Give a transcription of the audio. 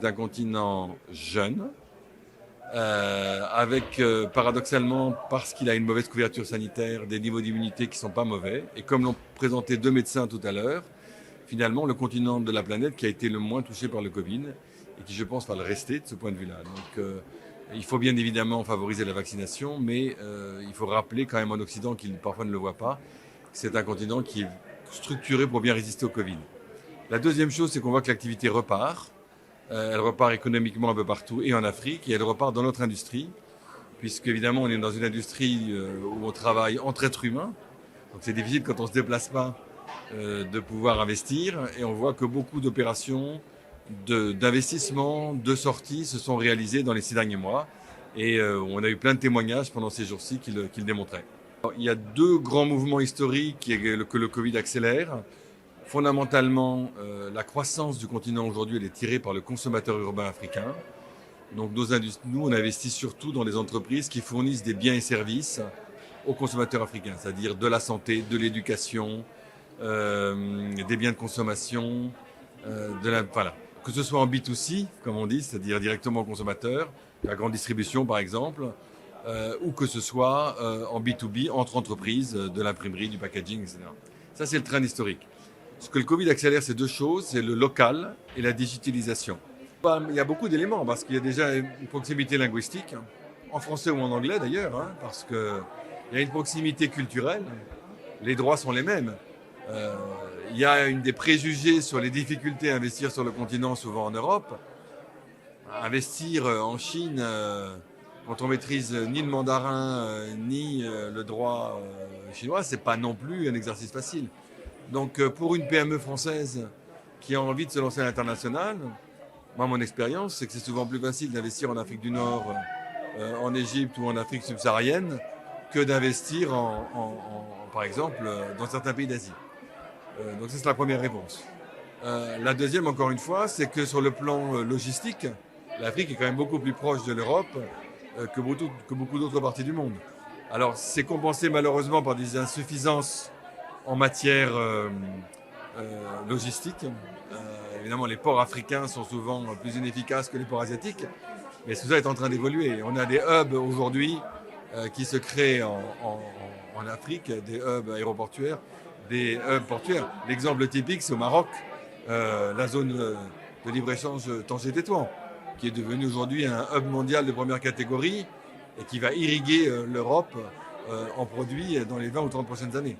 c'est un continent jeune, avec paradoxalement, parce qu'il a une mauvaise couverture sanitaire, des niveaux d'immunité qui ne sont pas mauvais. Et comme l'ont présenté deux médecins tout à l'heure, finalement, le continent de la planète qui a été le moins touché par le Covid et qui, je pense, va le rester de ce point de vue-là. Donc, il faut bien évidemment favoriser la vaccination, mais il faut rappeler quand même en Occident, qui parfois ne le voit pas, que c'est un continent qui est structuré pour bien résister au Covid. La deuxième chose, c'est qu'on voit que l'activité repart. Elle repart économiquement un peu partout et en Afrique, et elle repart dans notre industrie, puisque évidemment on est dans une industrie où on travaille entre êtres humains, donc c'est difficile quand on ne se déplace pas de pouvoir investir, et on voit que beaucoup d'opérations d'investissement, de sorties se sont réalisées dans les 6 derniers mois, et on a eu plein de témoignages pendant ces jours-ci qui le démontraient. Alors, il y a deux grands mouvements historiques que le Covid accélère. Fondamentalement, la croissance du continent aujourd'hui, elle est tirée par le consommateur urbain africain. Donc nous, on investit surtout dans des entreprises qui fournissent des biens et services aux consommateurs africains, c'est-à-dire de la santé, de l'éducation, des biens de consommation, voilà. Que ce soit en B2C, comme on dit, c'est-à-dire directement aux consommateurs, la grande distribution par exemple, ou que ce soit en B2B, entre entreprises, de l'imprimerie, du packaging, etc. Ça, c'est le trend historique. Ce que le Covid accélère, c'est deux choses, c'est le local et la digitalisation. Il y a beaucoup d'éléments, parce qu'il y a déjà une proximité linguistique, en français ou en anglais d'ailleurs, parce qu'il y a une proximité culturelle, les droits sont les mêmes. Il y a des préjugés sur les difficultés à investir sur le continent, souvent en Europe. Investir en Chine, quand on maîtrise ni le mandarin, ni le droit chinois, c'est pas non plus un exercice facile. Donc pour une PME française qui a envie de se lancer à l'international, moi mon expérience c'est que c'est souvent plus facile d'investir en Afrique du Nord, en Égypte ou en Afrique subsaharienne que d'investir par exemple dans certains pays d'Asie. Donc ça, c'est la première réponse. La deuxième, encore une fois, c'est que sur le plan logistique, l'Afrique est quand même beaucoup plus proche de l'Europe que beaucoup d'autres parties du monde. Alors c'est compensé malheureusement par des insuffisances en matière logistique. Évidemment, les ports africains sont souvent plus inefficaces que les ports asiatiques, mais tout ça est en train d'évoluer. On a des hubs aujourd'hui qui se créent en Afrique, des hubs aéroportuaires, des hubs portuaires. L'exemple typique, c'est au Maroc, la zone de libre-échange Tanger-Tétouan, qui est devenue aujourd'hui un hub mondial de première catégorie et qui va irriguer l'Europe en produits dans les 20 ou 30 prochaines années.